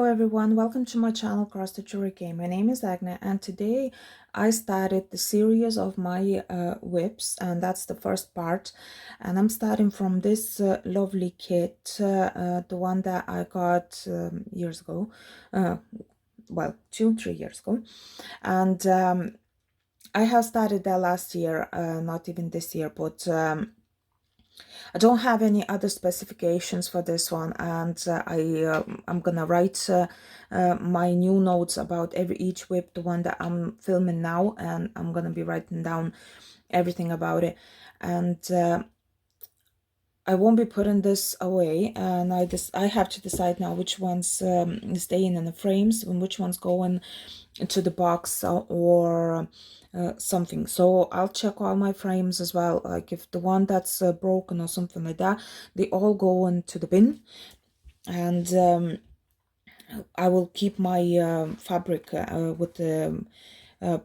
everyone, welcome to my channel Cross Stitchery Game. My name is Agna and today I started the series of my WIPs, and that's the first part, and I'm starting from this lovely kit, the one that I got years ago, well 2-3 years ago, and I have started that last year, not even this year, but I don't have any other specifications for this one, and I'm gonna write my new notes about each WIP, the one that I'm filming now, and I'm gonna be writing down everything about it. And I won't be putting this away, and I have to decide now which ones staying in the frames and which ones going into the box or something. So I'll check all my frames as well, like if the one that's broken or something like that, they all go into the bin, and I will keep my fabric with the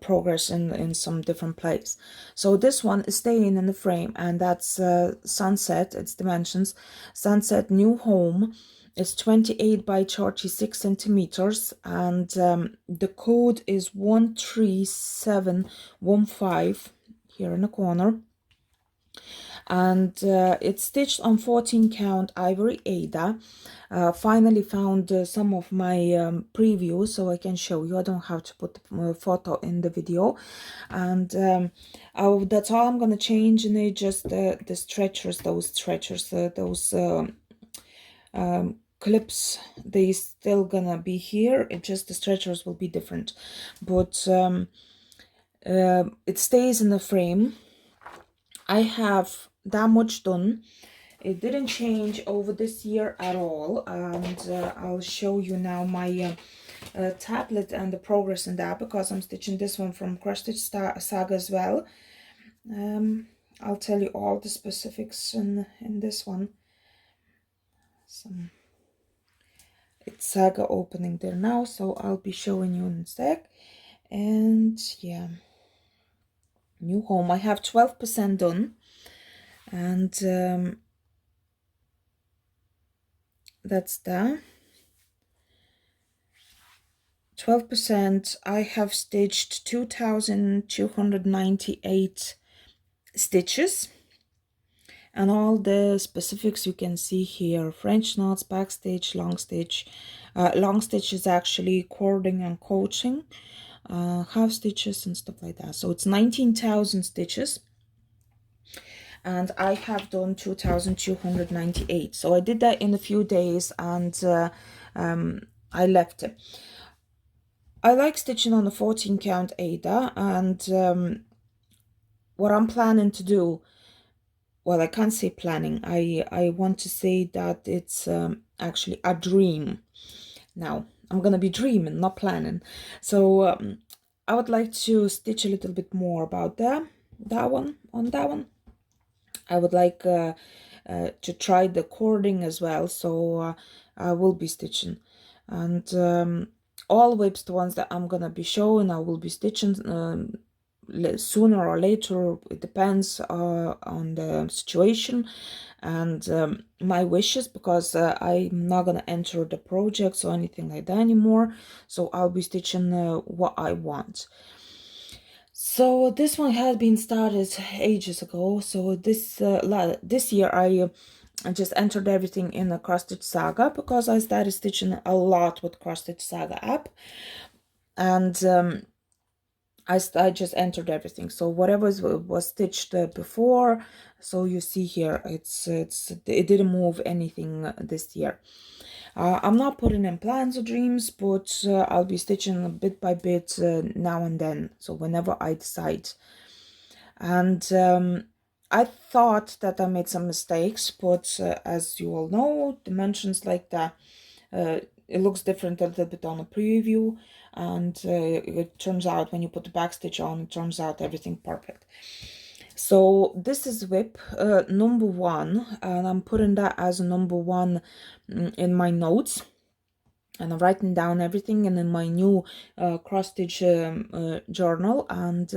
progress in some different place. So this one is staying in the frame, and that's Sunset. Its dimensions: Sunset New Home. It's 28 by 36 centimeters, and the code is 13715 here in the corner. And it's stitched on 14 count ivory Ada. Finally found some of my previews so I can show you. I don't have to put the photo in the video, and that's all I'm gonna change in it. Just the stretchers, those clips, they still gonna be here. It just the stretchers will be different, but it stays in the frame. I have that much done. It didn't change over this year at all, and I'll show you now my tablet and the progress in that, because I'm stitching this one from Cross Stitch Saga as well. I'll tell you all the specifics in this one. It's Saga opening there now, so I'll be showing you in a sec. And yeah, New Home, I have 12% done, and that's that. 12%. I have stitched 2,298 stitches, and all the specifics you can see here: French knots, back stitch, long stitch. Long stitch is actually cording and coaching, half stitches and stuff like that. So it's 19,000 stitches, and I have done 2,298. So I did that in a few days, and I left it. I like stitching on the 14 count Ada, and what I'm planning to do, well, I can't say planning, I want to say that it's actually a dream. Now I'm gonna be dreaming, not planning. So I would like to stitch a little bit more about that one. I would like to try the cording as well, so I will be stitching, and all WIPs, the ones that I'm gonna be showing, I will be stitching sooner or later. It depends on the situation and my wishes, because I'm not gonna enter the projects or anything like that anymore, so I'll be stitching what I want. So this one had been started ages ago. So this year I just entered everything in the Cross Stitch Saga, because I started stitching a lot with Cross Stitch Saga app, and I just entered everything. So whatever was stitched before, so you see here, it didn't move anything this year. I'm not putting in plans or dreams, but I'll be stitching bit by bit now and then, so whenever I decide. And I thought that I made some mistakes, but as you all know, dimensions like that, it looks different a little bit on a preview, and it turns out when you put the back stitch on, it turns out everything perfect. So this is WIP number 1, and I'm putting that as a number 1 in my notes, and I'm writing down everything, and in my new cross stitch journal, and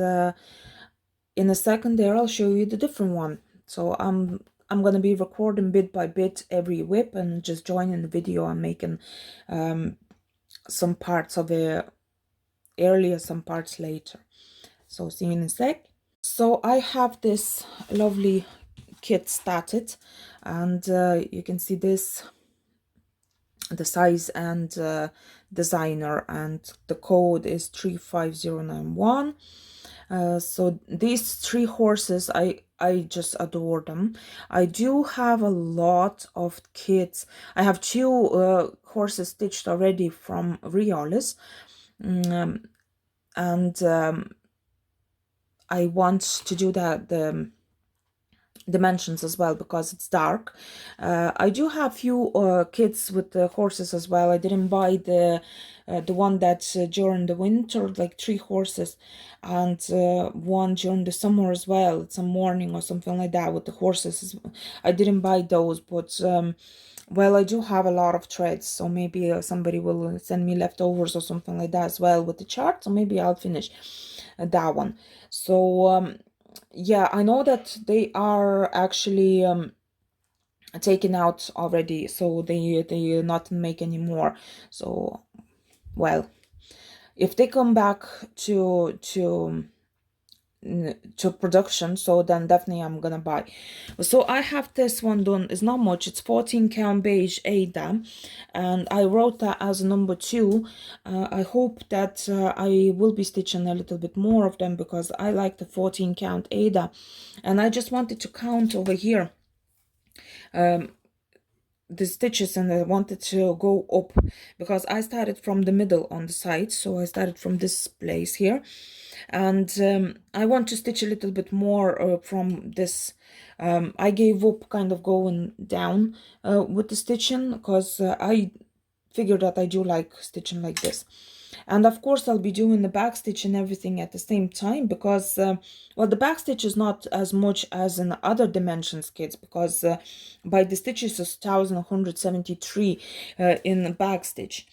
in a second there I'll show you the different one. So I'm gonna be recording bit by bit every WIP, and just joining the video and making some parts of it earlier, some parts later. So see you in a sec. So I have this lovely kit started, and you can see this, the size and designer, and the code is 35091. So these 3 horses, I just adore them. I do have a lot of kits. I have 2 horses stitched already from Riolis, and I want to do the dimensions as well because it's dark. I do have few kits with the horses as well. I didn't buy the one that's during the winter, like 3 horses, and one during the summer as well. It's a morning or something like that with the horses. I didn't buy those, but well, I do have a lot of threads, so maybe somebody will send me leftovers or something like that as well with the chart, so maybe I'll finish that one. So yeah, I know that they are actually taken out already, so they not make anymore. So, well, if they come back to production, so then definitely I'm gonna buy. So I have this one done. It's not much. It's 14 count beige Ada, and I wrote that as a number 2. I hope that I will be stitching a little bit more of them because I like the 14 count Ada, and I just wanted to count over here the stitches, and I wanted to go up because I started from the middle on the side. So I started from this place here, and I want to stitch a little bit more from this. I gave up kind of going down with the stitching because I figured that I do like stitching like this. And of course I'll be doing the back stitch and everything at the same time because well, the back stitch is not as much as in other dimensions kits because by the stitches is 1173 in the back stitch,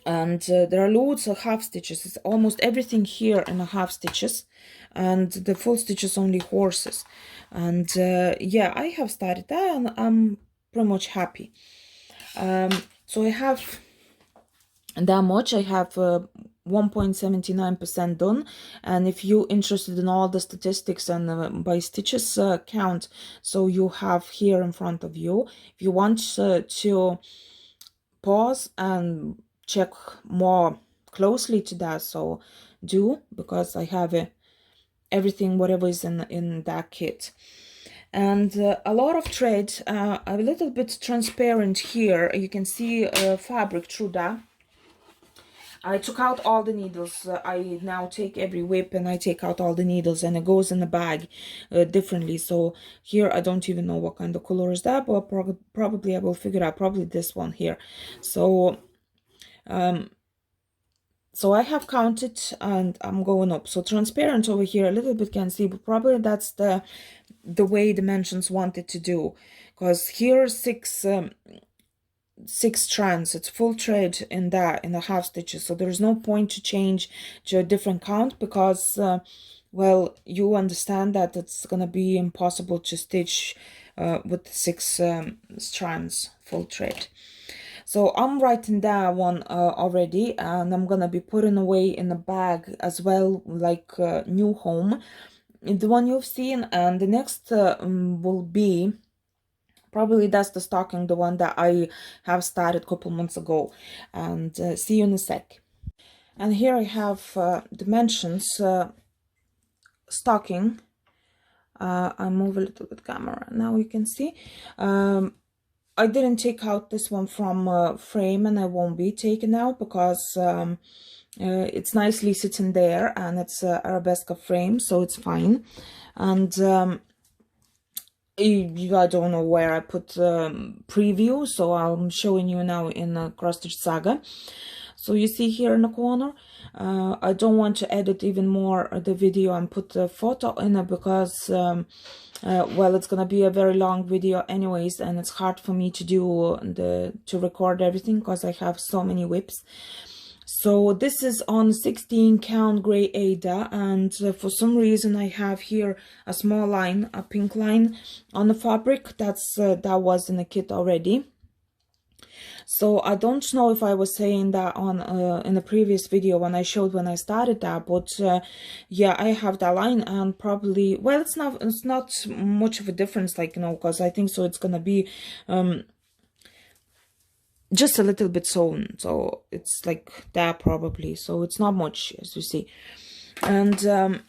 and there are loads of half stitches. It's almost everything here in a half stitches, and the full stitches only horses. And yeah, I have started that and I'm pretty much happy. So I have that much. I have 1.79% done, and if you're interested in all the statistics and by stitches count, so you have here in front of you. If you want to pause and check more closely to that, so do, because I have everything whatever is in that kit. And a lot of thread, a little bit transparent here. You can see fabric through that. I took out all the needles. I now take every WIP and I take out all the needles, and it goes in the bag differently. So here I don't even know what kind of color is that, but probably I will figure out, probably this one here. So so I have counted and I'm going up. So transparent over here, a little bit can see, but probably that's the way dimensions wanted to do, because here 6 strands, it's full thread in that, in the half stitches, so there's no point to change to a different count because well, you understand that it's gonna be impossible to stitch with 6 strands full thread. So I'm writing that one already, and I'm gonna be putting away in the bag as well, like new home, the one you've seen. And the next will be probably that's the stocking, the one that I have started a couple months ago. And see you in a sec. And here I have dimensions stocking. I move a little bit camera, now you can see. I didn't take out this one from frame, and I won't be taking out because it's nicely sitting there, and it's arabesque frame, so it's fine. And I don't know where I put preview, so I'm showing you now in Cross Stitch Saga. So you see here in the corner, I don't want to edit even more the video and put the photo in it because well, it's gonna be a very long video anyways, and it's hard for me to do to record everything because I have so many WIPs. So this is on 16 count gray Ada, and for some reason I have here a small line, a pink line on the fabric. That was in the kit already. So I don't know if I was saying that on in the previous video when I showed when I started that, but yeah, I have that line, and probably, well, it's not much of a difference, like, you know, because I think so it's gonna be just a little bit sewn, so it's like that probably, so it's not much, as you see. And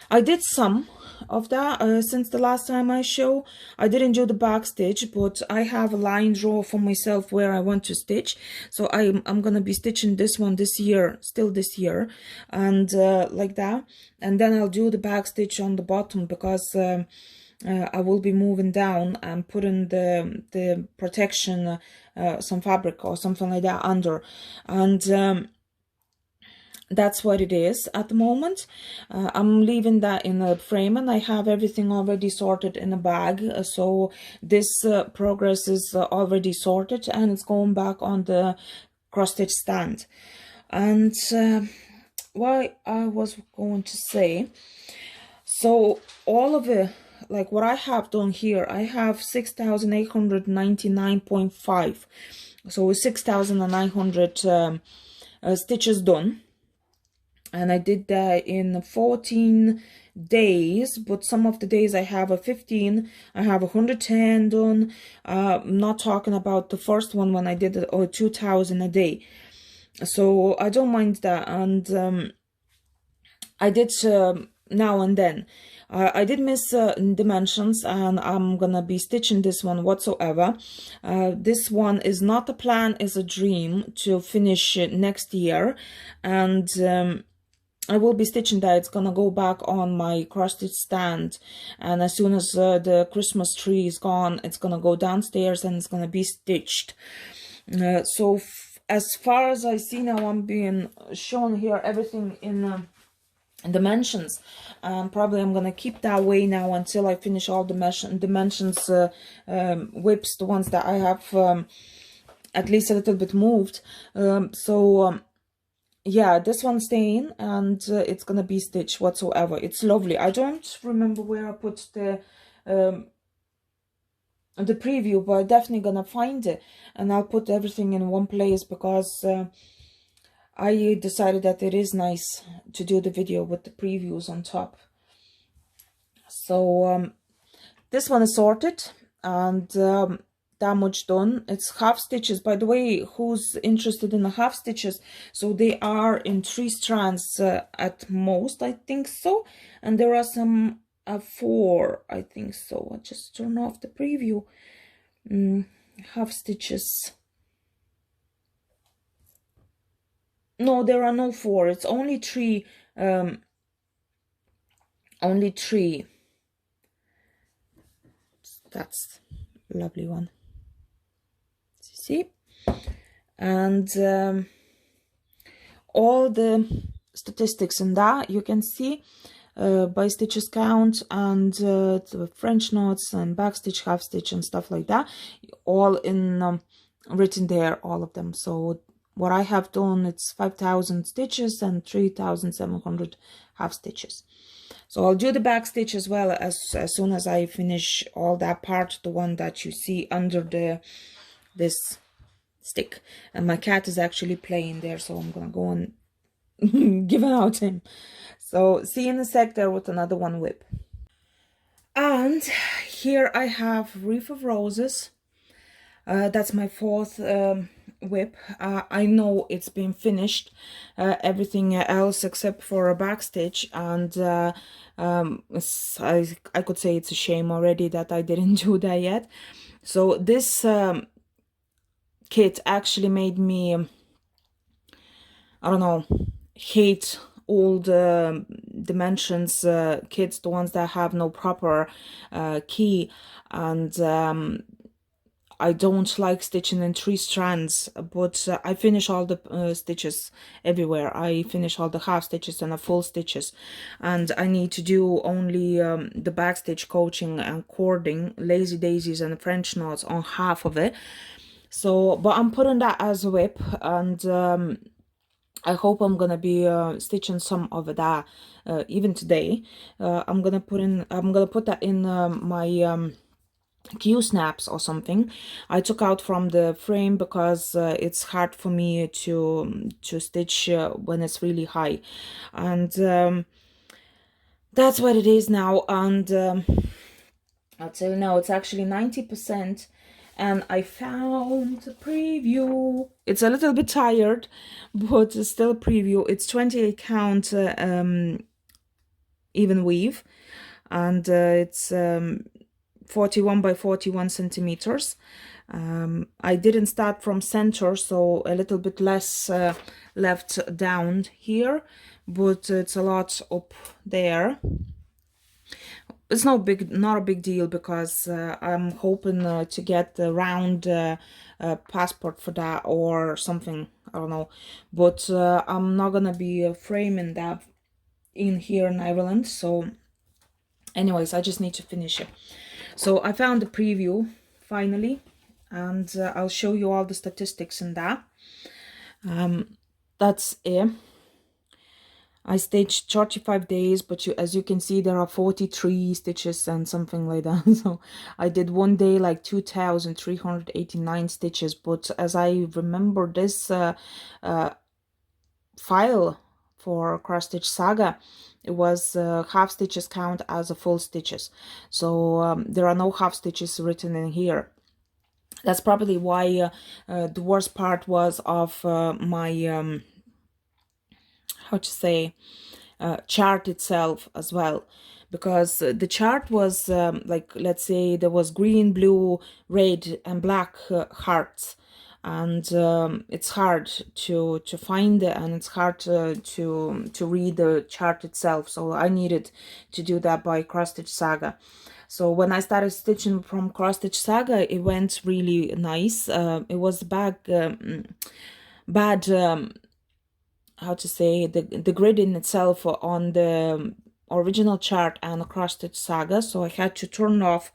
I did some of that since the last time I show. I didn't do the back stitch, but I have a line draw for myself where I want to stitch. So I'm gonna be stitching this one this year, still this year, and like that. And then I'll do the back stitch on the bottom, because I will be moving down and putting the protection, some fabric or something like that under, and that's what it is at the moment. I'm leaving that in a frame, and I have everything already sorted in a bag, so this progress is already sorted, and it's going back on the cross stitch stand. And what I was going to say, so all of it, like what I have done here, I have 6,899.5, so 6,900 stitches done. And I did that in 14 days, but some of the days I have a 15, I have 110 done. I'm not talking about the first one when I did it, 2,000 a day. So I don't mind that. And I did now and then. I did miss dimensions, and I'm gonna be stitching this one whatsoever. This one is not a plan, it's a dream to finish next year. And I will be stitching that. It's gonna go back on my cross stitch stand, and as soon as the Christmas tree is gone, it's gonna go downstairs and it's gonna be stitched. So as far as I see now, I'm being shown here everything in dimensions. Probably I'm gonna keep that way now until I finish all the dimensions, WIPs, the ones that I have at least a little bit moved. Yeah, this one's staying, and it's gonna be stitched whatsoever. It's lovely. I don't remember where I put the preview, but I'm definitely gonna find it, and I'll put everything in one place, because I decided that it is nice to do the video with the previews on top. So this one is sorted, and that much done. It's half stitches, by the way, who's interested in the half stitches. So they are in 3 strands at most, I think so, and there are some 4, I think so. I just turn off the preview. Half stitches. No, there are no 4. It's only 3. Only 3. That's a lovely one. See? And all the statistics in that you can see by stitches count, and the French knots and back stitch, half stitch, and stuff like that, all in written there, all of them. So what I have done, it's 5,000 stitches and 3,700 half stitches. So I'll do the back stitch as well as soon as I finish all that part, the one that you see under this stick. And my cat is actually playing there, so I'm gonna go and give it out to him. So see you in a sec there with another one WIP. And here I have Wreath of Roses. That's my 4th WIP. I know it's been finished, everything else except for a back stitch, and I could say it's a shame already that I didn't do that yet. So this kit actually made me, I don't know, hate all the dimensions kits, the ones that have no proper key, and I don't like stitching in 3 strands, but I finish all the stitches everywhere. I finish all the half stitches and the full stitches, and I need to do only the back stitch coaching and cording, lazy daisies and French knots on half of it. So, but I'm putting that as a WIP, and I hope I'm gonna be stitching some of that even today. I'm gonna put that in my Q snaps or something. I took out from the frame because it's hard for me to stitch when it's really high, and that's what it is now. And I'll tell you now, it's actually 90%. And I found a preview. It's a little bit tired, but it's still a preview. It's 28 count even weave, and it's 41 by 41 centimeters. I didn't start from center, so a little bit less left down here, but it's a lot up there. It's not a big deal, because I'm hoping to get the round passport for that or something. I don't know, but I'm not gonna be framing that in here in Ireland. So anyways, I just need to finish it. So I found the preview finally, and I'll show you all the statistics in that. That's it. I stitched 35 days, but as you can see, there are 43 stitches and something like that. So I did one day like 2,389 stitches. But as I remember, this file for Cross Stitch Saga, it was half stitches count as a full stitches. So there are no half stitches written in here. That's probably why the worst part was of my how to say, chart itself as well, because the chart was like, let's say there was green, blue, red and black hearts, and it's hard to find it, and it's hard to read the chart itself. So I needed to do that by Cross Stitch Saga. So when I started stitching from Cross Stitch Saga, it went really nice. It was bad how to say, the grid in itself on the original chart and Cross Stitch Saga, so I had to turn off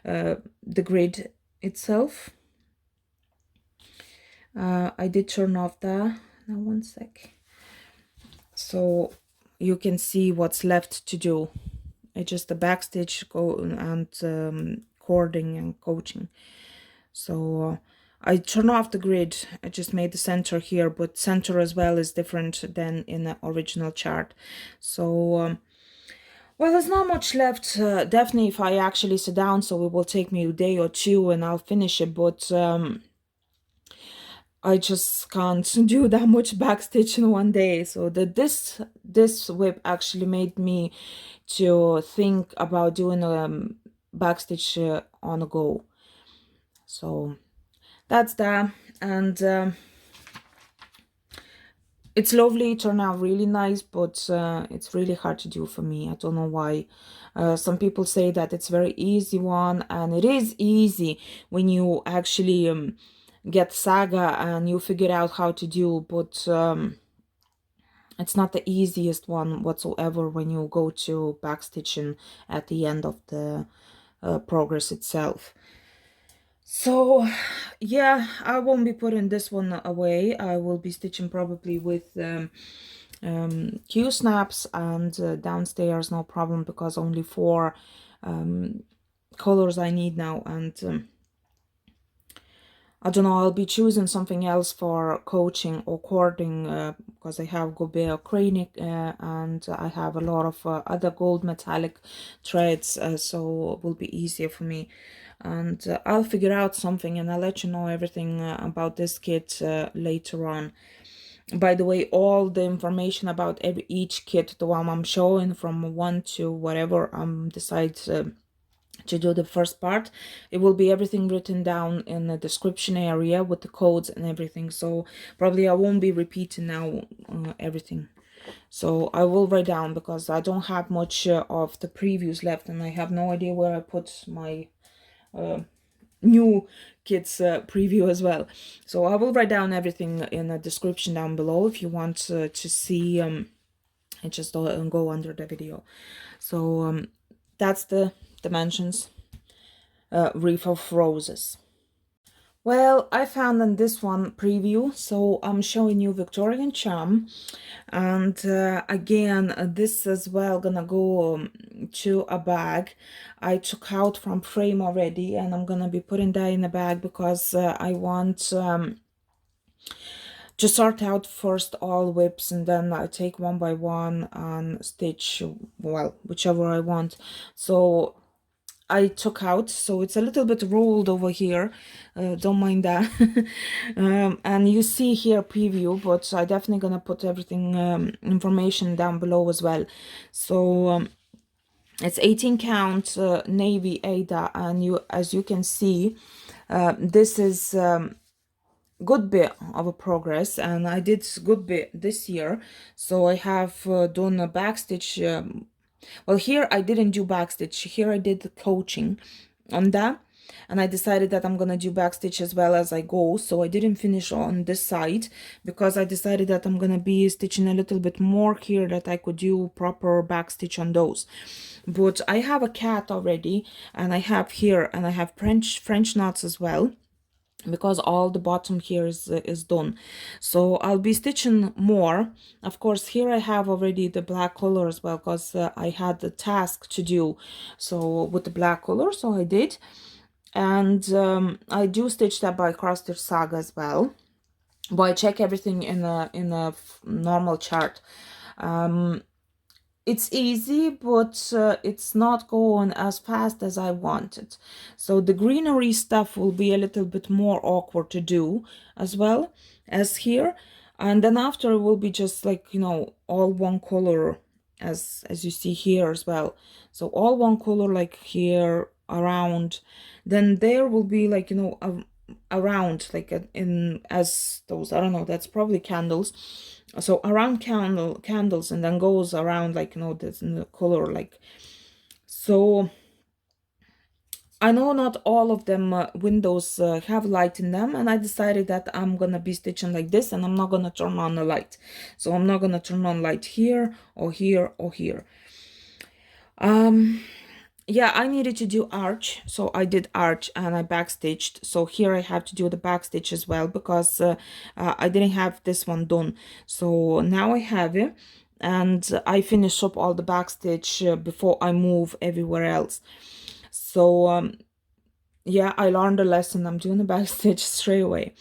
the grid itself. I did turn off that. Now one sec. So you can see what's left to do. It's just the backstitch and cording and coaching. So I turn off the grid. I just made the center here, but center as well is different than in the original chart. So well, there's not much left. Definitely if I actually sit down, so it will take me a day or two and I'll finish it, but I just can't do that much backstitch in one day. So this WIP actually made me to think about doing backstitch on a go. So that's that. And it's lovely, it turned out really nice, but it's really hard to do for me. I don't know why. Some people say that it's very easy one, and it is easy when you actually get Saga and you figure out how to do, but it's not the easiest one whatsoever when you go to backstitching at the end of the progress itself. So yeah, I won't be putting this one away. I will be stitching probably with Q snaps, and downstairs no problem, because only 4 colors I need now, and I don't know, I'll be choosing something else for coaching or cording, because I have Gobe acrylic and I have a lot of other gold metallic threads, so it will be easier for me. And I'll figure out something, and I'll let you know everything about this kit later on. By the way, all the information about each kit, the one I'm showing from 1 to whatever decide to do the first part, it will be everything written down in the description area with the codes and everything. So probably I won't be repeating now everything. So I will write down, because I don't have much of the previews left, and I have no idea where I put my new kids preview as well. So I will write down everything in the description down below if you want to see and just go under the video. So that's the dimensions. Wreath of Roses. Well, I found in this one preview, so I'm showing you Victorian Charm, and again, this as well gonna go to a bag. I took out from frame already, and I'm gonna be putting that in a bag because I want to sort out first all WIPs, and then I take one by one and stitch, well, whichever I want. So I took out, so it's a little bit rolled over here, don't mind that. And you see here preview, but I definitely gonna put everything information down below as well. So it's 18 count navy Ada, and you, as you can see, this is good bit of a progress, and I did good bit this year. So I have done a backstitch. Well, here I didn't do backstitch. Here I did the coaching on that, and I decided that I'm gonna do backstitch as well as I go. So I didn't finish on this side because I decided that I'm gonna be stitching a little bit more here, that I could do proper backstitch on those. But I have a cat already, and I have here, and I have French knots as well, because all the bottom here is done. So I'll be stitching more. Of course, here I have already the black color as well, because I had the task to do so with the black color, so I did. And I do stitch that by cross stitch saga as well, but I check everything in a normal chart. It's easy, but it's not going as fast as I wanted. So the greenery stuff will be a little bit more awkward to do as well as here. And then after it will be just like, you know, all one color as you see here as well. So all one color like here around. Then there will be like, you know, around like in as those, I don't know, that's probably candles. So around candles, and then goes around like, you know, this in the color like. So I know not all of them windows have light in them, and I decided that I'm gonna be stitching like this, and I'm not gonna turn on the light. So I'm not gonna turn on light here or here or here. Yeah, I needed to do arch, so I did arch and I backstitched. So here I have to do the backstitch as well, because I didn't have this one done. So now I have it, and I finish up all the backstitch before I move everywhere else. So yeah, I learned a lesson. I'm doing the backstitch straight away.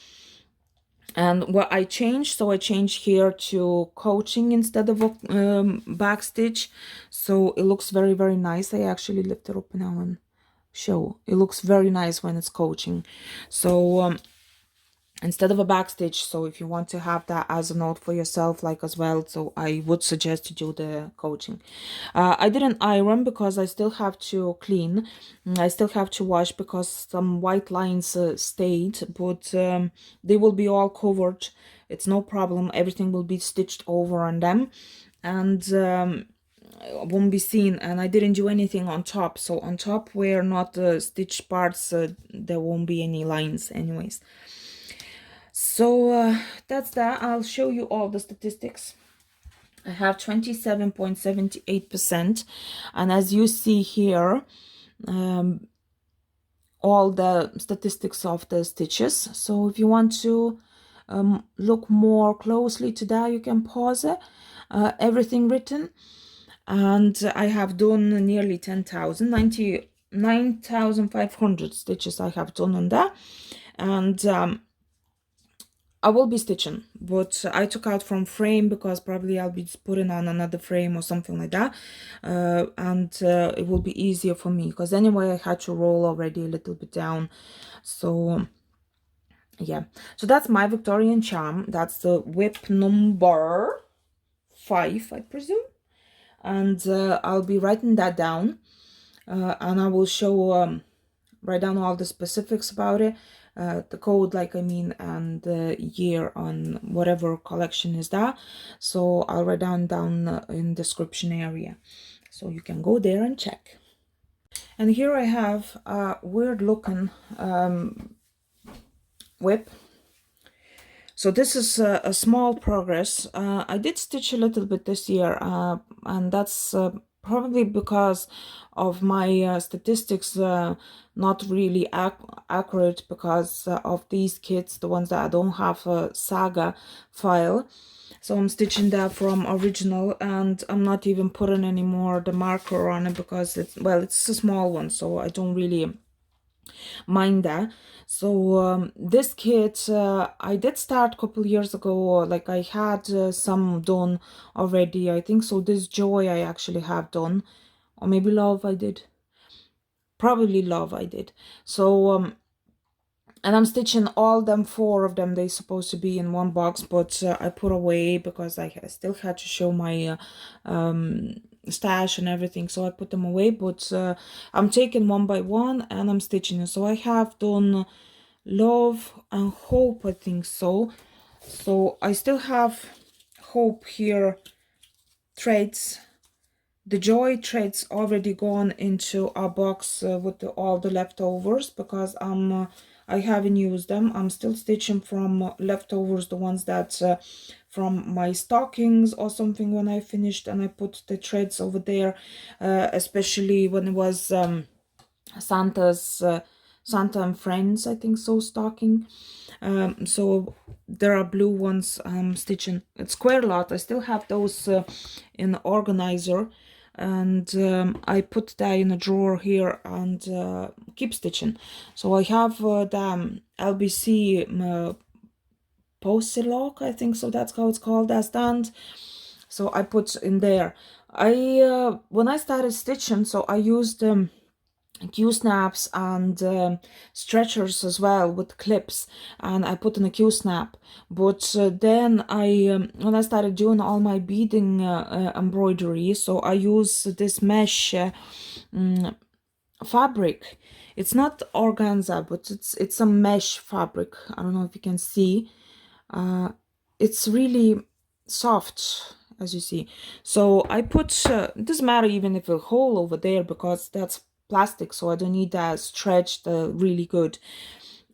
And what I changed, so I changed here to coaching instead of backstitch, so it looks very, very nice. I actually lift it up now and show. It looks very nice when it's coaching. So instead of a backstitch, so if you want to have that as a note for yourself like as well, so I would suggest to do the coaching. I didn't iron because I still have to clean. I still have to wash because some white lines stayed, but they will be all covered. It's no problem. Everything will be stitched over on them, and won't be seen. And I didn't do anything on top, so on top where not the stitched parts, there won't be any lines anyways. So that's that. I'll show you all the statistics. I have 27.78%, and as you see here, all the statistics of the stitches. So if you want to look more closely to that, you can pause it. Everything written, and I have done nearly 10,000, 99,500 stitches I have done on that. And I will be stitching, but I took out from frame because probably I'll be putting on another frame or something like that, and it will be easier for me, because anyway I had to roll already a little bit down. So yeah, so that's my Victorian Charm. That's the WIP number 5, I presume, and I'll be writing that down, and I will show write down all the specifics about it, the code, like I mean, and the year on whatever collection is that. So I'll write down in description area, so you can go there and check. And here I have a weird looking WIP. So this is a small progress. I did stitch a little bit this year, and that's probably because of my statistics not really accurate, because of these kits, the ones that I don't have a saga file. So I'm stitching that from original, and I'm not even putting any more the marker on it because it's, well, it's a small one, so I don't really mind that. So this kit I did start a couple years ago, like I had some done already, I think. So this Joy I actually have done, or maybe Love I did, probably Love I did. So and I'm stitching all them, 4 of them. They supposed to be in one box, but I put away because I still had to show my stash and everything, so I put them away. But I'm taking one by one and I'm stitching it. So I have done Love and Hope, I think so. So I still have Hope here, threads. The Joy threads already gone into a box with all the leftovers, because I haven't used them. I'm still stitching from leftovers, the ones that from my stockings or something when I finished, and I put the threads over there, especially when it was Santa's Santa and Friends, I think so, stocking. So there are blue ones I'm stitching. It's quite a lot. I still have those in the organizer, and I put that in a drawer here and keep stitching. So I have the LBC Post-Lock, I think so, that's how it's called, that stand. So I put in there. I when I started stitching, so I used Q-snaps and stretchers as well with clips, and I put in a Q-snap. But then when I started doing all my beading embroidery, so I use this mesh fabric. It's not organza, but it's a mesh fabric. I don't know if you can see. It's really soft, as you see. So I put it doesn't matter even if a hole over there, because that's plastic, so I don't need that stretched really good.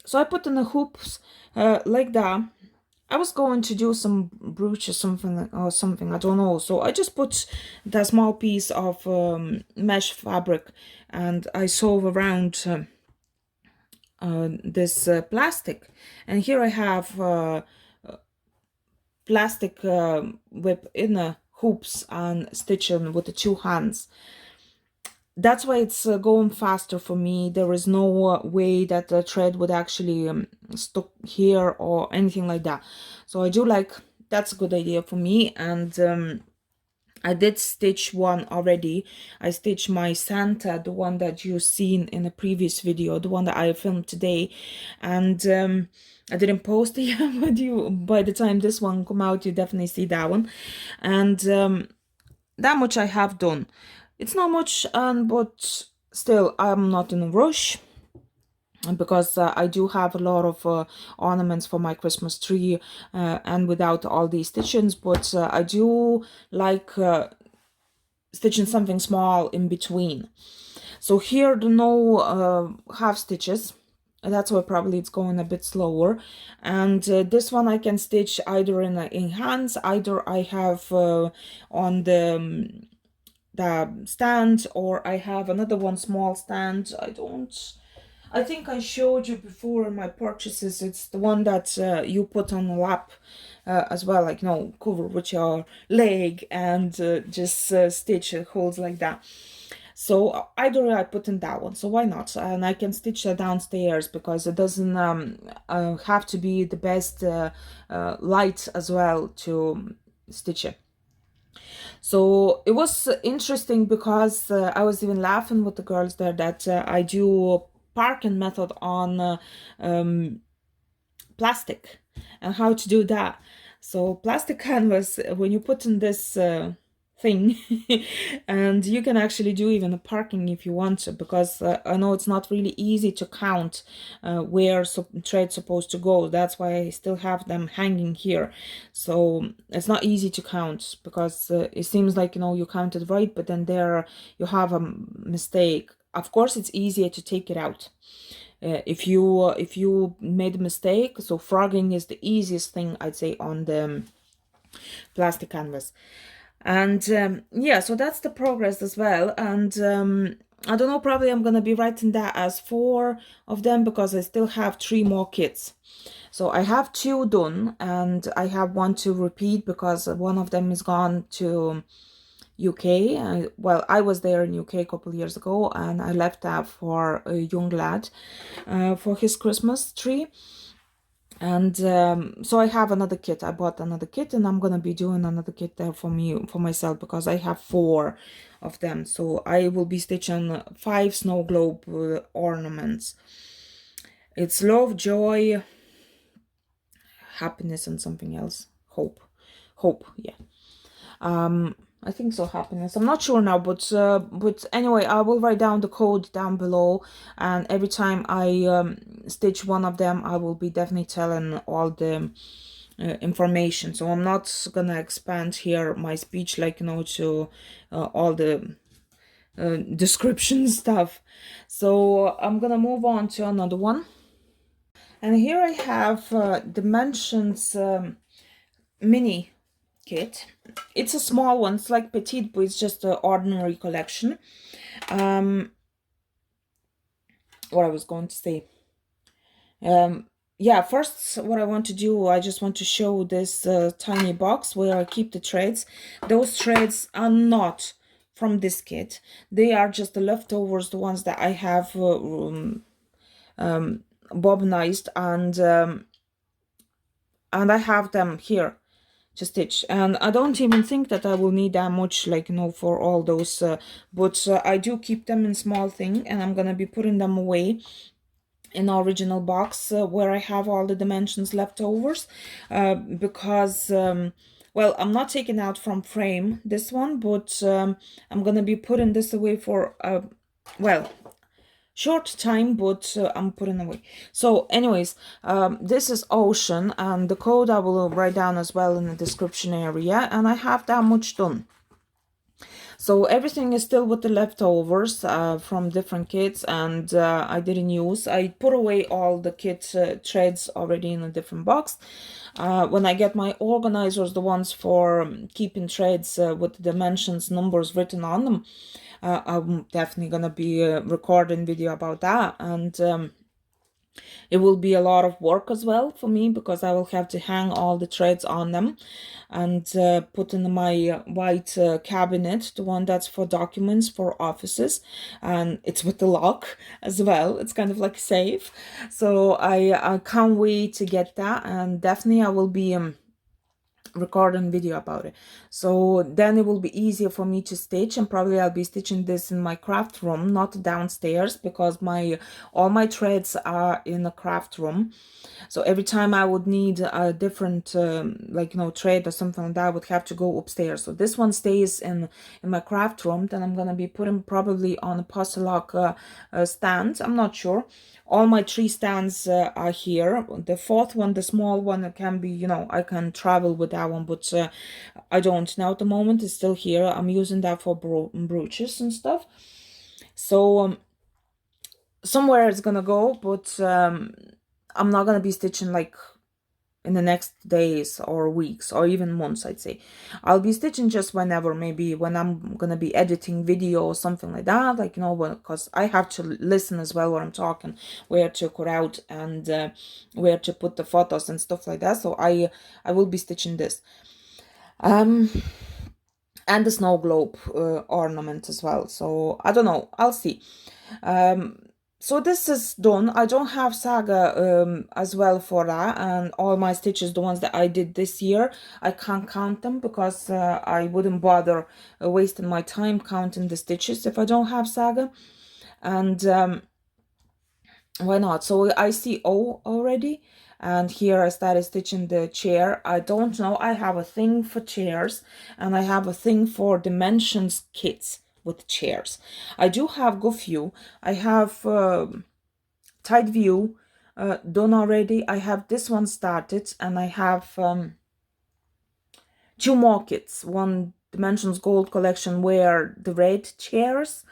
So I put in the hoops like that. I was going to do some brooch or something, I don't know. So I just put that small piece of mesh fabric, and I sew around this plastic. And here I have plastic WIP inner hoops and stitching with the 2 hands. That's why it's going faster for me. There is no way that the thread would actually stuck here or anything like that. So I do like, that's a good idea for me. And I did stitch one already. I stitched my Santa, the one that you've seen in a previous video, the one that I filmed today. And I didn't post it yet, but by the time this one come out, you definitely see that one. And that much I have done. It's not much, but still, I'm not in a rush, because I do have a lot of ornaments for my Christmas tree, and without all these stitchings. But I do like stitching something small in between. So here the no half stitches. That's why probably it's going a bit slower. And this one I can stitch either in hands, either I have on the stand, or I have another one, small stand. I think I showed you before in my purchases. It's the one that you put on the lap as well, like, cover with your leg and just stitch holes like that. So either I put in that one, so why not? And I can stitch that downstairs, because it doesn't have to be the best light as well to stitch it. So it was interesting, because I was even laughing with the girls there that I do parking method on plastic, and how to do that. So plastic canvas, when you put in this thing and you can actually do even a parking if you want to, because I know it's not really easy to count where thread's supposed to go. That's why I still have them hanging here. So it's not easy to count, because it seems like you counted right, but then there you have a mistake. Of course it's easier to take it out if you made a mistake. So frogging is the easiest thing, I'd say, on the plastic canvas. And yeah, so that's the progress as well. And I don't know, probably I'm gonna be writing that as 4 of them because I still have 3 more kits. So I have 2 done, and I have 1 to repeat because one of them is gone to UK. Well, I was there in UK a couple of years ago, and I left that for a young lad for his Christmas tree. And so I have another kit. I bought another kit, and I'm gonna be doing another kit there for myself, because I have 4 of them. So I will be stitching 5 snow globe ornaments. It's love, joy, happiness, and something else. Hope, yeah. I think so, happiness. I'm not sure now, but anyway, I will write down the code down below, and every time I stitch one of them, I will be definitely telling all the information. So I'm not gonna expand here my speech, like, you know, to all the description stuff. So I'm gonna move on to another one. And here I have Dimensions mini kit. It's a small one. It's like petite, but it's just an ordinary collection. What I was going to say. Yeah, first what I want to do, I just want to show this tiny box where I keep the threads. Those threads are not from this kit. They are just the leftovers, the ones that I have bobbinized, and I have them here to stitch, and I don't even think that I will need that much, like, you know, for all those but I do keep them in small thing, and I'm gonna be putting them away in the original box where I have all the dimensions leftovers, because well, I'm not taking out from frame this one, but I'm gonna be putting this away for well, short time, but I'm putting away. So anyways, this is Ocean, and the code I will write down as well in the description area, and I have that much done. So everything is still with the leftovers from different kits, and I didn't use. I put away all the kit threads already in a different box. When I get my organizers, the ones for keeping threads with the dimensions, numbers written on them, I'm definitely gonna be recording video about that, and it will be a lot of work as well for me, because I will have to hang all the threads on them and put in my white cabinet, the one that's for documents for offices, and it's with the lock as well. It's kind of like safe. So I can't wait to get that, and definitely I will be recording video about it, so then it will be easier for me to stitch. And probably I'll be stitching this in my craft room, not downstairs, because all my threads are in the craft room. So every time I would need a different like, you know, thread or something like that, I would have to go upstairs. So this one stays in my craft room. Then I'm gonna be putting probably on a Postlock stand. I'm not sure. All my 3 stands are here. The 4th one, the small one, it can be, you know, I can travel with that one, but I don't now. At the moment, it's still here. I'm using that for brooches and stuff. So somewhere it's gonna go, but I'm not gonna be stitching like in the next days or weeks or even months, I'd say. I'll be stitching just whenever, maybe when I'm gonna be editing video or something like that, like, you know, because I have to listen as well when I'm talking, where to cut out and where to put the photos and stuff like that. So I will be stitching this. And the snow globe ornament as well. So I don't know, I'll see. So this is done. I don't have Saga as well for that, and all my stitches, the ones that I did this year, I can't count them because I wouldn't bother wasting my time counting the stitches if I don't have Saga. And why not? So I see O already, and here I started stitching the chair. I don't know, I have a thing for chairs, and I have a thing for dimensions kits with chairs. I do have Go View. I have Tight View done already. I have this one started, and I have 2 more kits. One Dimensions Gold collection where the red chairs.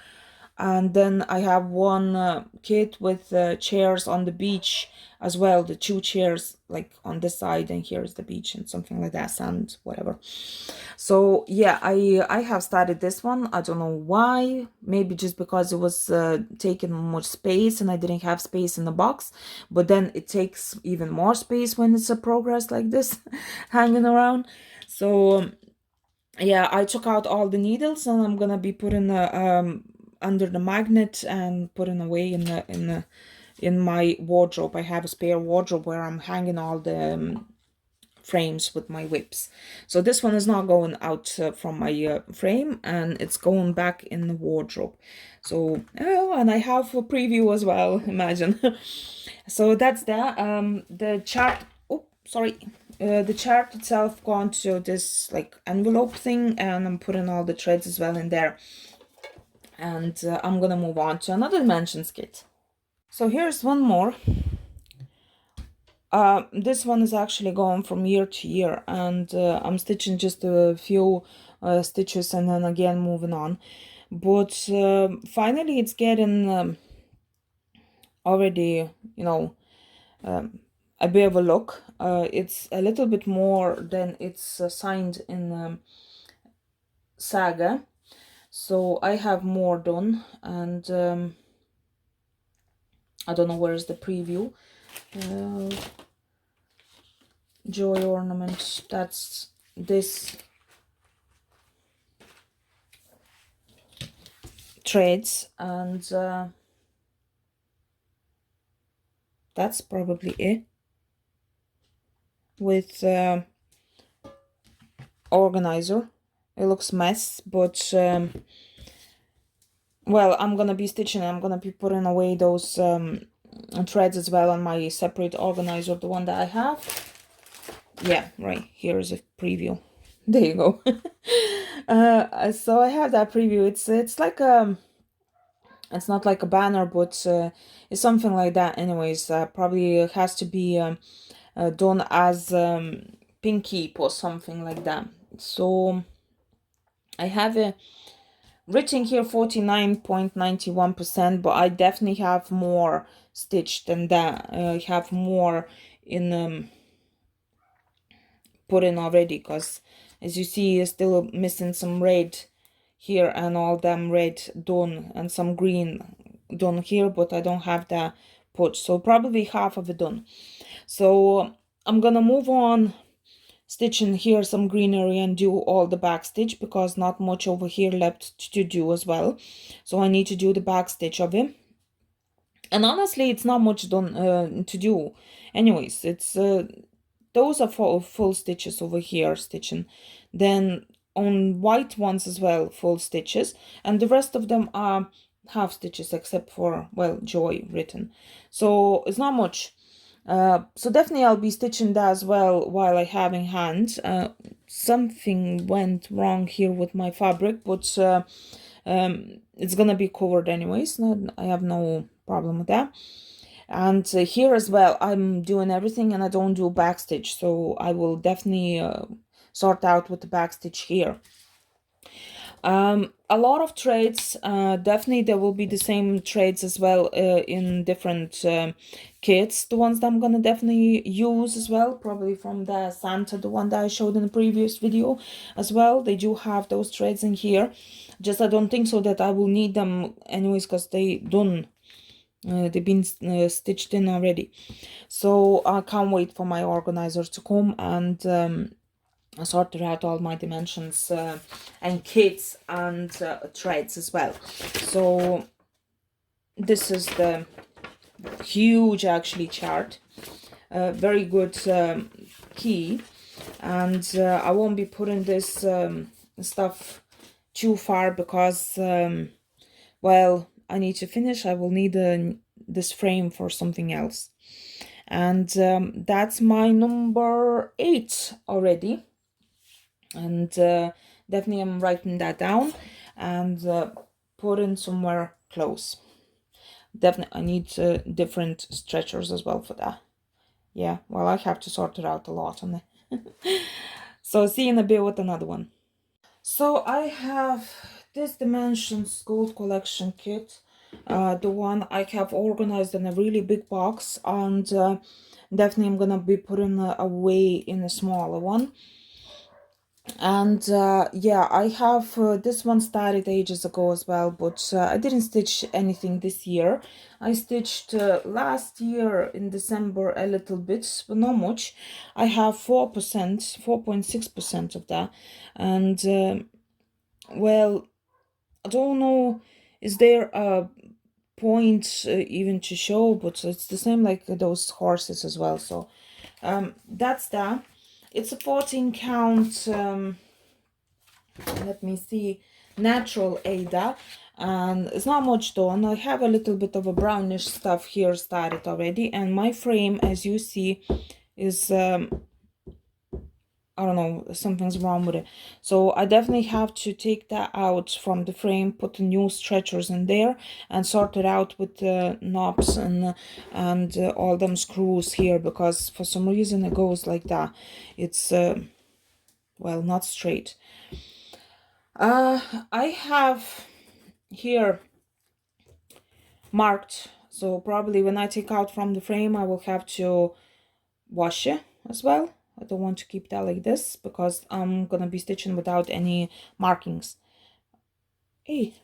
And then I have one kit with chairs on the beach as well, the 2 chairs like on this side, and here's the beach and something like that, sand, whatever. So yeah, I have started this one. I don't know why, maybe just because it was taking much space and I didn't have space in the box, but then it takes even more space when it's a progress like this hanging around. So yeah, I took out all the needles and I'm gonna be putting under the magnet and putting away in my wardrobe. I have a spare wardrobe where I'm hanging all the frames with my WIPs. So this one is not going out from my frame, and it's going back in the wardrobe. So oh, and I have a preview as well, imagine. So that's that. The chart, oh sorry, the chart itself gone to this like envelope thing, and I'm putting all the threads as well in there. And I'm gonna move on to another dimensions kit. So here's one more. This one is actually going from year to year, and I'm stitching just a few stitches and then again moving on. But finally it's getting already, you know, a bit of a look. It's a little bit more than it's signed in Saga. So I have more done, and I don't know where's the preview. Joy Ornament, that's this threads, and that's probably it with organizer. It looks mess, but well, I'm gonna be stitching, I'm gonna be putting away those threads as well on my separate organizer, the one that I have. Yeah, right, here's a preview. There you go. So I have that preview. It's like it's not like a banner, but it's something like that anyways. Probably has to be done as pin keep or something like that. So I have a written here 49.91%, but I definitely have more stitched than that. I have more in put in already, because as you see, you're still missing some red here and all them red done and some green done here, but I don't have that put, so probably half of it done. So I'm gonna move on stitching here some greenery and do all the back stitch, because not much over here left to do as well. So I need to do the back stitch of it, and honestly it's not much done to do anyways. It's those are for full stitches over here stitching, then on white ones as well full stitches, and the rest of them are half stitches except for, well, Joy written. So it's not much. So definitely I'll be stitching that as well while I have in hand. Something went wrong here with my fabric, but it's gonna be covered anyways. I have no problem with that. And here as well, I'm doing everything and I don't do back stitch, so I will definitely sort out with the back stitch here. A lot of threads, definitely there will be the same threads as well in different kits. The ones that I'm gonna definitely use as well, probably from the Santa, the one that I showed in the previous video as well. They do have those threads in here. Just I don't think so that I will need them anyways, because they done. They've been stitched in already. So I can't wait for my organizer to come and sort out all my dimensions and kits and threads as well. So this is the huge actually chart, very good key, and I won't be putting this stuff too far because well, I need to finish. I will need this frame for something else. And that's my number 8 already. And definitely I'm writing that down and putting somewhere close. Definitely I need different stretchers as well for that. Yeah, well, I have to sort it out a lot on it. So see you in a bit with another one. So I have this Dimensions Gold Collection kit, the one I have organized in a really big box, and definitely I'm gonna be putting away in a smaller one. And yeah, I have this one started ages ago as well, but I didn't stitch anything this year. I stitched last year in December a little bit, but not much. I have 4%, 4.6% of that. And well, I don't know, is there a point even to show, but it's the same like those horses as well. So that's that. It's a 14 count, let me see, natural Ada, and it's not much done. I have a little bit of a brownish stuff here started already, and my frame, as you see, is I don't know, something's wrong with it. So I definitely have to take that out from the frame, put the new stretchers in there, and sort it out with the knobs and all them screws here, because for some reason it goes like that. It's well, not straight. I have here marked, so probably when I take out from the frame I will have to wash it as well. I don't want to keep that like this because I'm gonna be stitching without any markings. Hey,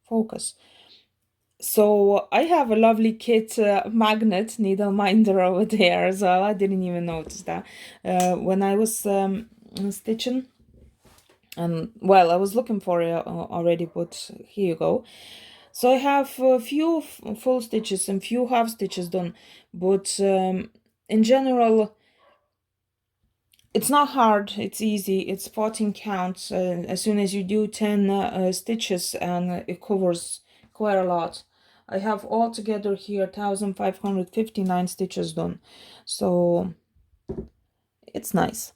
focus. So I have a lovely kit magnet needle minder over there as well. I didn't even notice that when I was stitching. And well, I was looking for it already, but here you go. So I have a few full stitches and few half stitches done, but in general it's not hard, it's easy. It's 14 counts. As soon as you do 10 stitches, and it covers quite a lot. I have altogether here 1559 stitches done, so it's nice.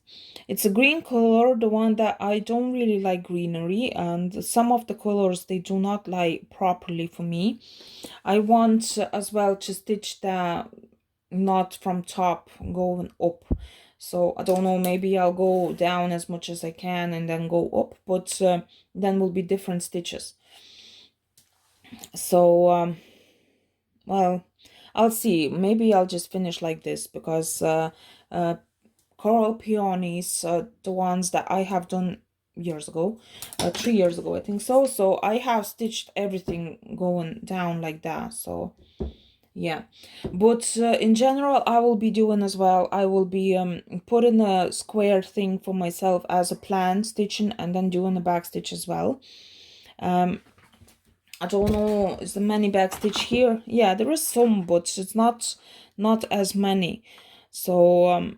It's a green color, the one that I don't really like greenery, and some of the colors they do not lie properly for me. I want as well to stitch the knot from top going up. So I don't know, maybe I'll go down as much as I can and then go up, but then will be different stitches. So well, I'll see. Maybe I'll just finish like this, because coral peonies, the ones that I have done years ago, 3 years ago I think so I have stitched everything going down like that. So yeah, but in general I will be doing as well, I will be putting a square thing for myself as a plan, stitching and then doing a back stitch as well. I don't know, is there many back stitch here? Yeah, there is some, but it's not as many. So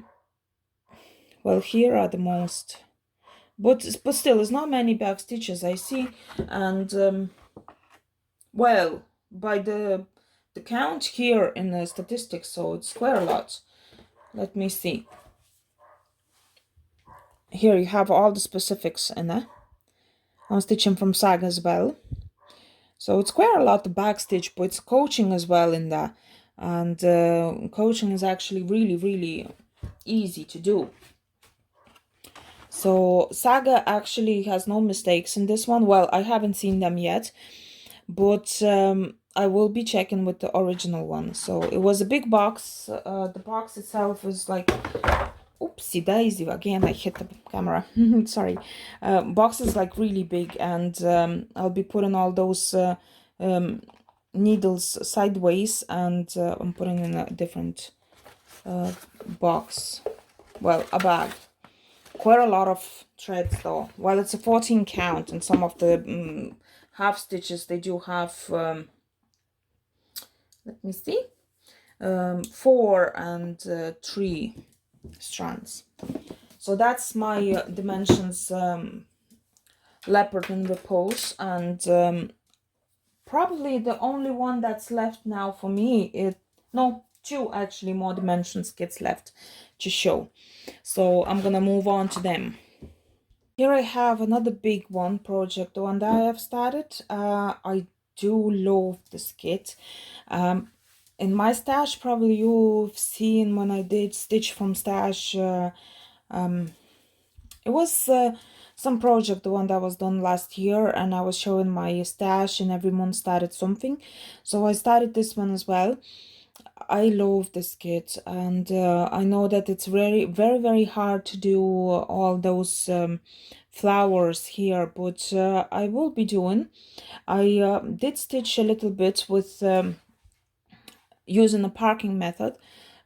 well, here are the most, but still it's not many back stitches I see. And well, by the count here in the statistics, so it's quite a lot. Let me see. Here you have all the specifics in it. I'm stitching from Saga as well, so it's quite a lot of back stitch, but it's coaching as well in that, and coaching is actually really easy to do. So Saga actually has no mistakes in this one. Well, I haven't seen them yet, but I will be checking with the original one. So it was a big box. The box itself is like, oopsie daisy, again I hit the camera. Sorry. Box is like really big, and I'll be putting all those needles sideways, and I'm putting in a different box, well, a bag. Quite a lot of threads though. Well, it's a 14 count, and some of the half stitches they do have let me see, 4 and 3 strands. So that's my Dimensions Leopard and Repose, and probably the only one that's left now for me. No, 2 actually more Dimensions kits left to show, so I'm gonna move on to them. Here I have another big one project, the one that I have started. I do love this kit. In my stash, probably you've seen when I did Stitch from Stash, it was some project, the one that was done last year, and I was showing my stash, and every month started something. So I started this one as well. I love this kit, and I know that it's very hard to do all those flowers here, but I will be doing. I did stitch a little bit with using a parking method,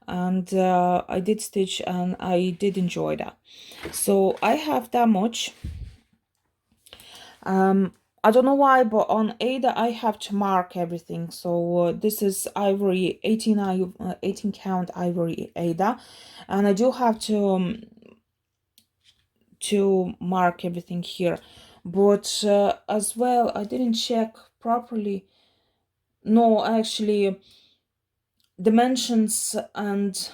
and I did stitch and I did enjoy that. So I have that much. I don't know why, but on Ada I have to mark everything. So this is ivory, 18 count ivory Ada, and I do have to mark everything here. But as well, I didn't check properly. No, actually, dimensions and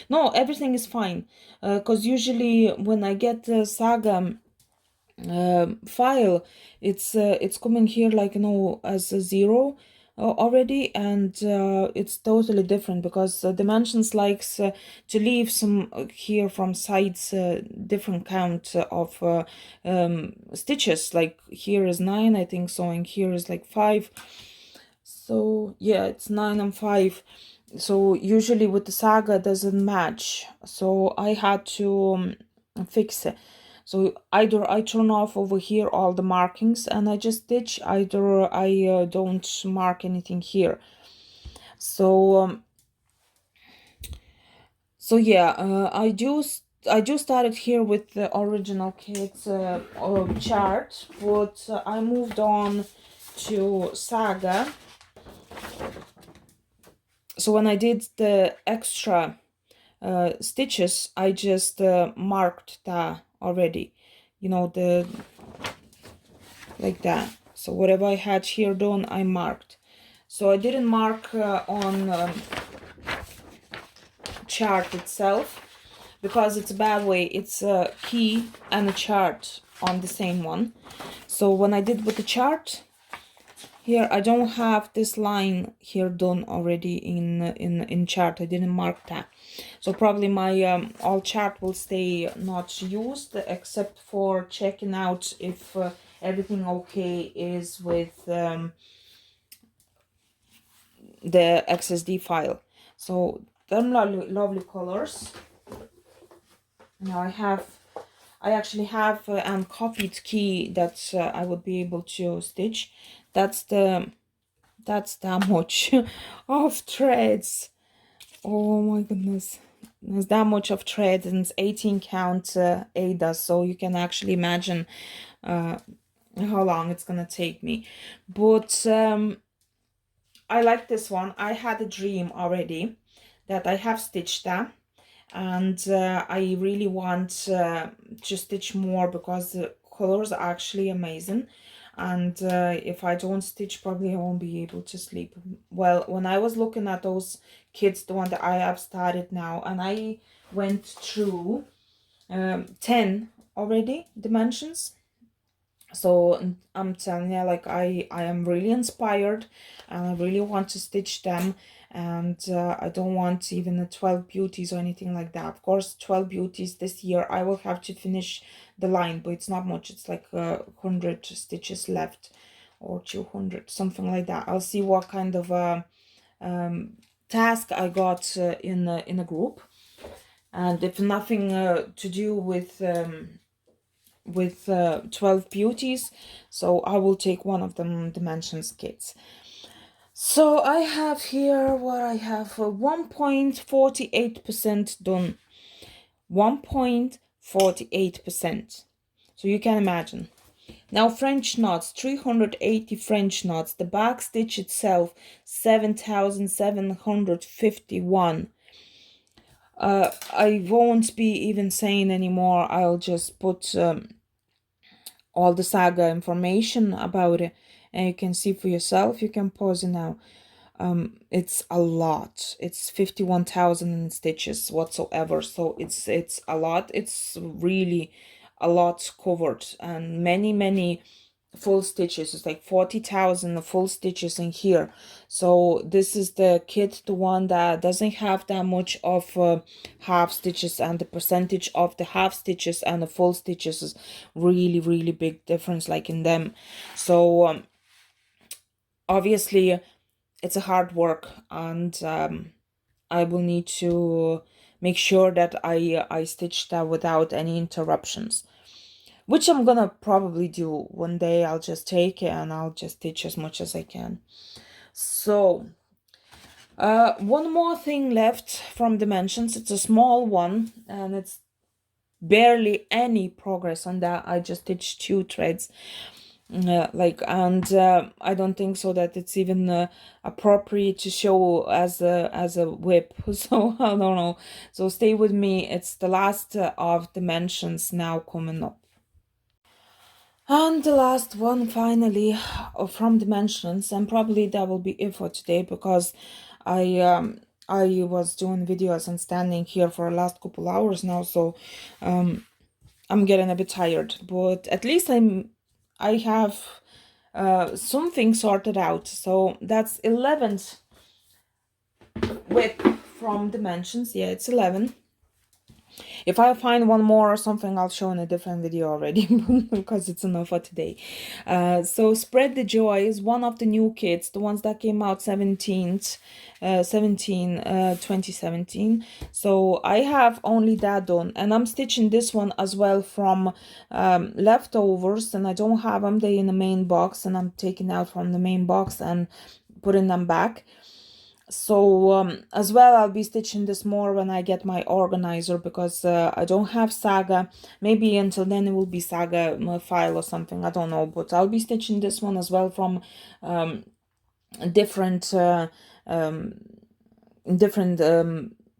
no, everything is fine. Because usually when I get the Saga file, it's coming here like, you know, as a 0 already, and it's totally different because dimensions likes to leave some here from sides different count of stitches. Like here is 9, I think so, and here is like 5. So yeah, it's 9 and 5. So usually with the Saga doesn't match, so I had to fix it. So either I turn off over here all the markings and I just stitch, either I don't mark anything here. So yeah, I do started here with the original kit chart, but I moved on to Saga. So when I did the extra stitches, I just marked that already, you know, the like that. So whatever I had here done, I marked. So I didn't mark on chart itself because it's a bad way. It's a key and a chart on the same one. So when I did with the chart here, I don't have this line here done already in chart. I didn't mark that. So probably my all chart will stay not used, except for checking out if everything okay is with the XSD file. So them lovely colors. Now I actually have a copied key that I would be able to stitch. That's that much of threads. Oh my goodness, there's that much of thread, and it's 18 count Ada, so you can actually imagine how long it's gonna take me. But I like this one. I had a dream already that I have stitched that, and I really want to stitch more because the colors are actually amazing. And if I don't stitch, probably I won't be able to sleep. Well, when I was looking at those kits, the one that I have started now, and I went through 10 already dimensions. So I'm telling you, like, I am really inspired, and I really want to stitch them. And I don't want even a 12 beauties or anything like that. Of course, 12 beauties this year I will have to finish the line, but it's not much. It's like 100 stitches left, or 200, something like that. I'll see what kind of task I got in a group, and if nothing to do with 12 beauties, so I will take one of them dimensions kits. So I have here what I have, 1.48% done. 1.48%. So you can imagine. Now French knots, 380 French knots. The back stitch itself, 7,751. I won't be even saying anymore. I'll just put all the Saga information about it, and you can see for yourself. You can pause it now. It's a lot. It's 51,000 stitches whatsoever, so it's a lot. It's really a lot covered, and many full stitches. It's like 40,000 full stitches in here. So this is the kit, the one that doesn't have that much of half stitches, and the percentage of the half stitches and the full stitches is really big difference, like in them. So obviously it's a hard work, and I will need to make sure that I stitch that without any interruptions, which I'm gonna probably do one day. I'll just take it and I'll just stitch as much as I can. So one more thing left from dimensions. It's a small one, and it's barely any progress on that. I just stitched 2 threads, and I don't think so that it's even appropriate to show as a WIP. So I don't know. So stay with me. It's the last of dimensions now coming up. And the last one, finally, from dimensions, and probably that will be it for today, because I was doing videos and standing here for the last couple hours now, so I'm getting a bit tired. But at least I have something sorted out. So that's 11th WIP from dimensions. Yeah, it's 11. If I find one more or something, I'll show in a different video already, because it's enough for today. So Spread the Joy is one of the new kits, the ones that came out 2017. So I have only that done, and I'm stitching this one as well from leftovers, and I don't have them. They in the main box, and I'm taking out from the main box and putting them back. So as well, I'll be stitching this more when I get my organizer, because I don't have Saga. Maybe until then it will be Saga file or something, I don't know, but I'll be stitching this one as well from different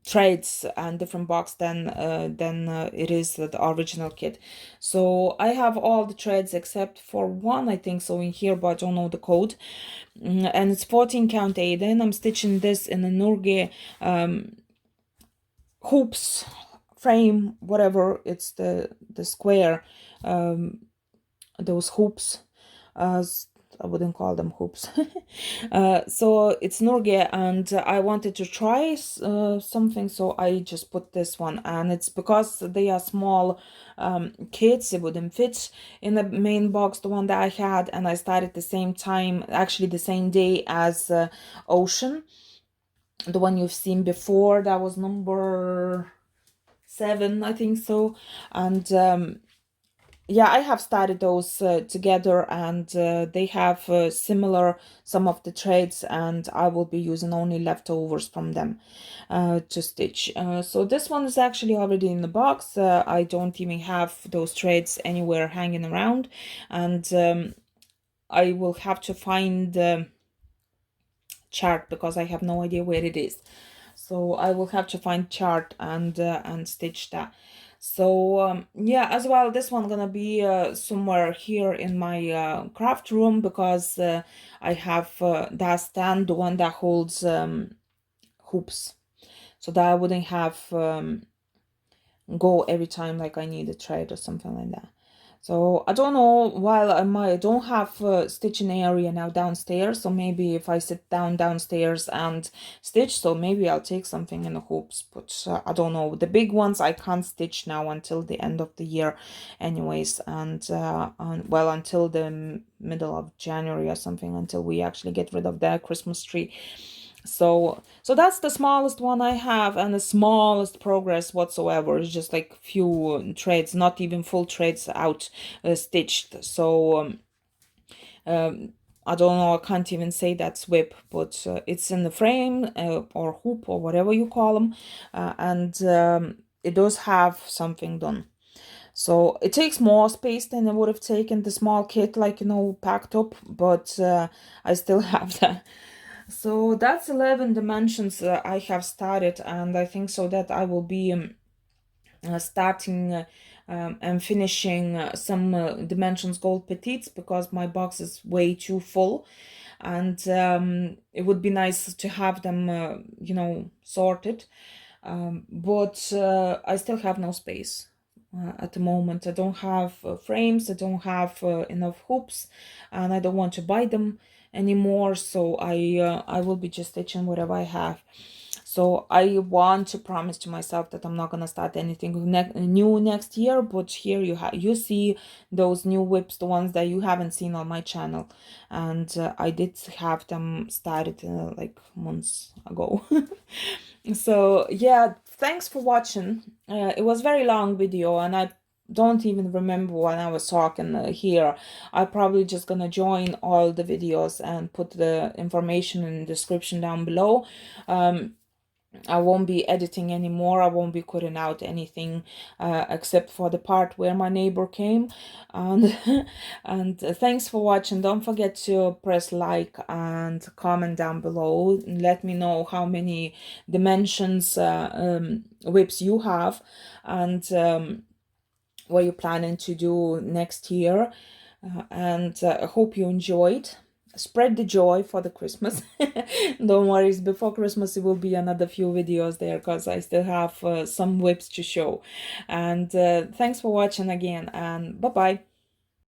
trades and different box than it is the original kit. So I have all the threads except for one, I think so, in here, but I don't know the code. And it's 14 count Aiden. I'm stitching this in a Nurge hoops frame, whatever. It's the square, those hoops. I wouldn't call them hoops. So it's Nurge, and I wanted to try something, so I just put this one, and it's because they are small kits, it wouldn't fit in the main box, the one that I had, and I started the same time, actually the same day as Ocean, the one you've seen before. That was number 7, I think so. And yeah, I have started those together, and they have similar some of the threads, and I will be using only leftovers from them to stitch. So this one is actually already in the box. I don't even have those threads anywhere hanging around, and I will have to find the chart, because I have no idea where it is. So I will have to find chart and stitch that. So yeah, as well, this one gonna be somewhere here in my craft room, because I have that stand, the one that holds hoops, so that I wouldn't have go every time like I need a thread or something like that. So I don't know, while I don't have a stitching area now downstairs, so maybe if I sit down downstairs and stitch, so maybe I'll take something in the hoops, but I don't know. The big ones I can't stitch now until the end of the year anyways, and well, until the middle of January or something, until we actually get rid of the Christmas tree. So that's the smallest one I have, and the smallest progress whatsoever. It's just like few threads, not even full threads out stitched. So I don't know, I can't even say that's WIP, but it's in the frame or hoop or whatever you call them, and it does have something done. So it takes more space than it would have taken the small kit, like, you know, packed up, but I still have that. So that's 11 dimensions I have started, and I think so that I will be starting and finishing some dimensions gold petites, because my box is way too full, and it would be nice to have them you know, sorted, but I still have no space. at the moment. I don't have frames, I don't have enough hoops, and I don't want to buy them anymore, so I will be just stitching whatever I have. So I want to promise to myself that I'm not gonna start anything new next year, but here you see those new WIPs, the ones that you haven't seen on my channel, and I did have them started like months ago. So yeah, thanks for watching. It was very long video, and I don't even remember when I was talking here. I probably just gonna join all the videos and put the information in the description down below. I won't be editing anymore. I won't be cutting out anything except for the part where my neighbor came. And and thanks for watching. Don't forget to press like and comment down below. Let me know how many dimensions WIPs you have, and what you're planning to do next year. And I hope you enjoyed. Spread the joy for the Christmas. Don't worry, before Christmas it will be another few videos there, because I still have some WIPs to show. And thanks for watching again, and bye bye.